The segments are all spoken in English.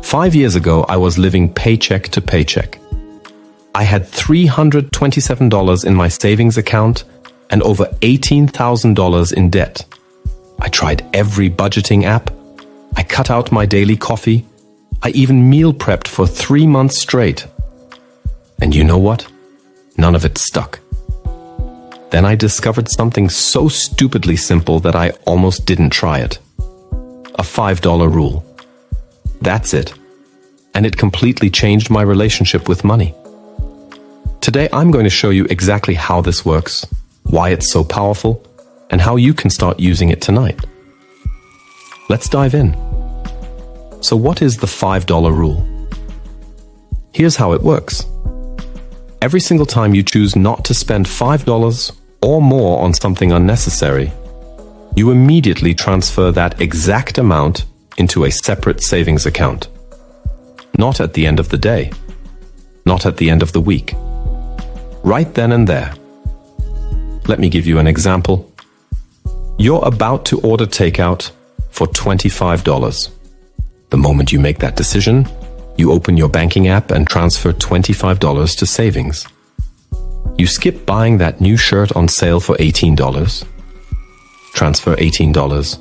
5 years ago, I was living paycheck to paycheck. I had $327 in my savings account and over $18,000 in debt. I tried every budgeting app. I cut out my daily coffee. I even meal prepped for 3 months straight. And you know what? None of it stuck. Then I discovered something so stupidly simple that I almost didn't try it. A $5 rule. That's it. And it completely changed my relationship with money. Today, I'm going to show you exactly how this works, why it's so powerful, and how you can start using it tonight. Let's dive in. So what is the $5 rule? Here's how it works. Every single time you choose not to spend $5 or more on something unnecessary, you immediately transfer that exact amount into a separate savings account. Not at the end of the day. Not at the end of the week. Right then and there. Let me give you an example. You're about to order takeout for $25. The moment you make that decision, you open your banking app and transfer $25 to savings. You skip buying that new shirt on sale for $18. Transfer $18.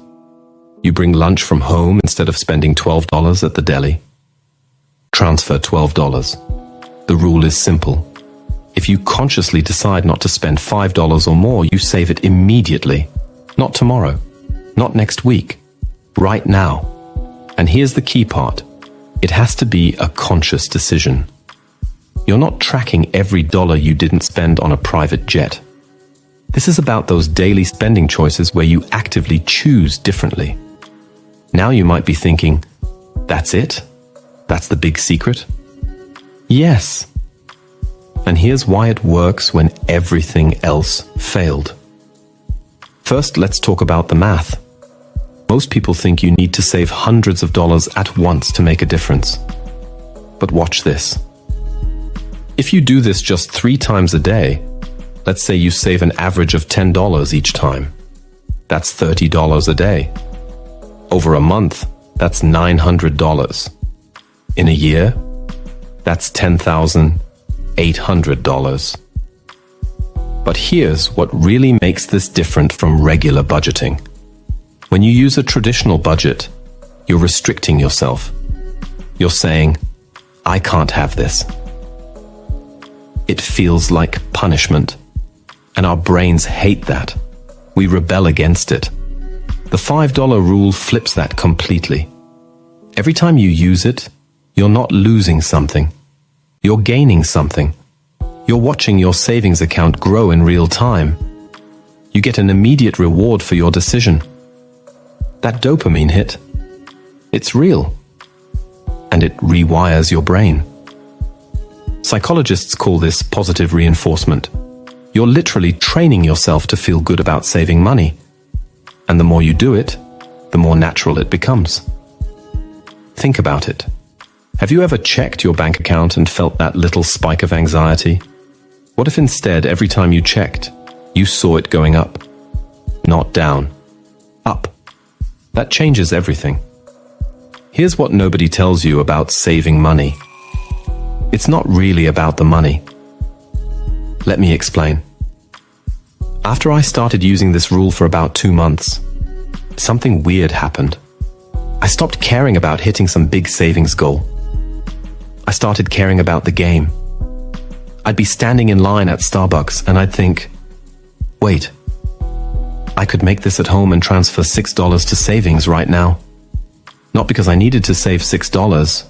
You bring lunch from home instead of spending $12 at the deli. Transfer $12. The rule is simple. If you consciously decide not to spend $5 or more, you save it immediately. Not tomorrow. Not next week. Right now. And here's the key part. It has to be a conscious decision. You're not tracking every dollar you didn't spend on a private jet. This is about those daily spending choices where you actively choose differently. Now you might be thinking, that's it? That's the big secret? Yes. And here's why it works when everything else failed. First, let's talk about the math. Most people think you need to save hundreds of dollars at once to make a difference. But watch this. If you do this just 3 times a day, let's say you save an average of $10 each time. That's $30 a day. Over a month, that's $900. In a year, that's $10,800. But here's what really makes this different from regular budgeting. When you use a traditional budget, you're restricting yourself. You're saying, I can't have this. It feels like punishment. And our brains hate that. We rebel against it. The $5 rule flips that completely. Every time you use it, you're not losing something. You're gaining something. You're watching your savings account grow in real time. You get an immediate reward for your decision. That dopamine hit, it's real. And it rewires your brain. Psychologists call this positive reinforcement. You're literally training yourself to feel good about saving money. And the more you do it, the more natural it becomes. Think about it. Have you ever checked your bank account and felt that little spike of anxiety? What if instead, every time you checked, you saw it going up? Not down. Up. That changes everything. Here's what nobody tells you about saving money. It's not really about the money. Let me explain. After I started using this rule for about 2 months, something weird happened. I stopped caring about hitting some big savings goal. I started caring about the game. I'd be standing in line at Starbucks and I'd think, wait, I could make this at home and transfer $6 to savings right now. Not because I needed to save $6,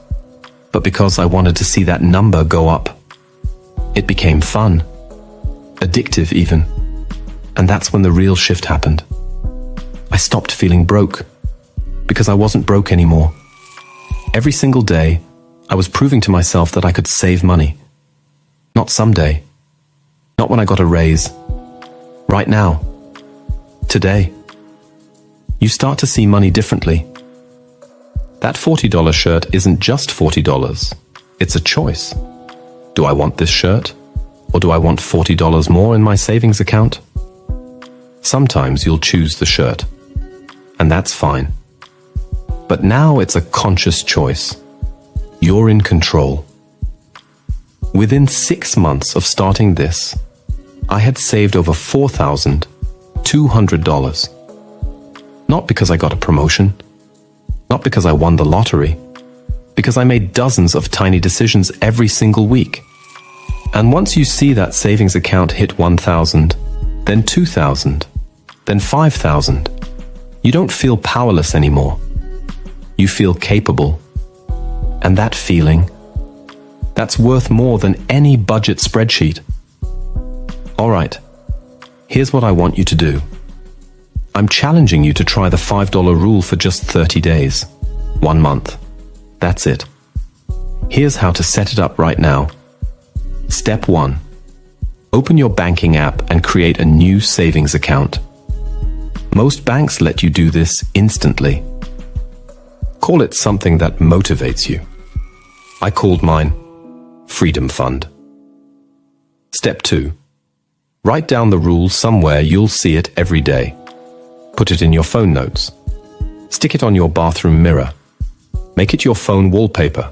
but because I wanted to see that number go up. It became fun, addictive even. And that's when the real shift happened. I stopped feeling broke, because I wasn't broke anymore. Every single day, I was proving to myself that I could save money. Not someday. Not when I got a raise. Right now. Today. You start to see money differently. That $40 shirt isn't just $40. It's a choice. Do I want this shirt? Or do I want $40 more in my savings account? Sometimes you'll choose the shirt. And that's fine. But now it's a conscious choice. You're in control. Within 6 months of starting this, I had saved over $4,200. Not because I got a promotion, not because I won the lottery, because I made dozens of tiny decisions every single week. And once you see that savings account hit 1,000, then 2,000, then 5,000, you don't feel powerless anymore. You feel capable. And that feeling, that's worth more than any budget spreadsheet. All right, here's what I want you to do. I'm challenging you to try the $5 rule for just 30 days, 1 month. That's it. Here's how to set it up right now. Step 1. Open your banking app and create a new savings account. Most banks let you do this instantly. Call it something that motivates you. I called mine Freedom Fund. Step 2. Write down the rule somewhere you'll see it every day. Put it in your phone notes. Stick it on your bathroom mirror. Make it your phone wallpaper.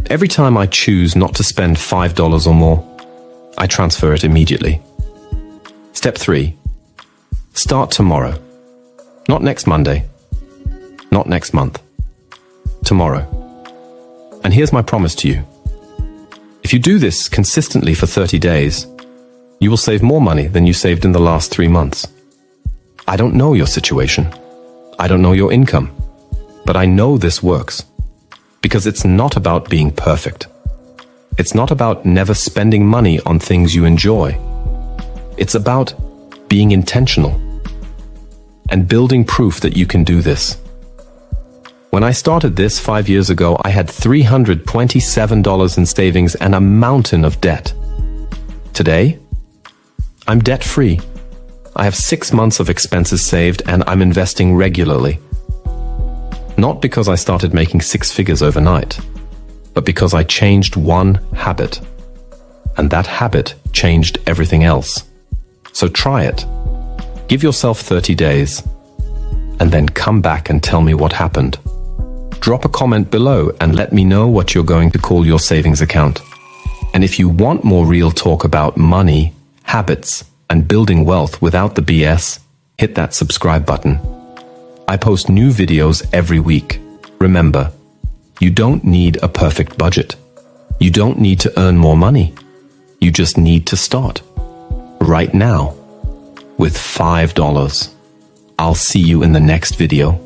Every time I choose not to spend $5 or more, I transfer it immediately. Step 3. Start tomorrow. Not next Monday. Not next month. Tomorrow. And here's my promise to you. If you do this consistently for 30 days, you will save more money than you saved in the last 3 months. I don't know your situation. I don't know your income. But I know this works. Because it's not about being perfect. It's not about never spending money on things you enjoy. It's about being intentional and building proof that you can do this. When I started this 5 years ago, I had $327 in savings and a mountain of debt. Today, I'm debt-free. I have 6 months of expenses saved and I'm investing regularly. Not because I started making 6 figures overnight, but because I changed one habit. And that habit changed everything else. So try it. Give yourself 30 days, and then come back and tell me what happened. Drop a comment below and let me know what you're going to call your savings account. And if you want more real talk about money, habits, and building wealth without the BS, hit that subscribe button. I post new videos every week. Remember, you don't need a perfect budget. You don't need to earn more money. You just need to start. Right now, with $5. I'll see you in the next video.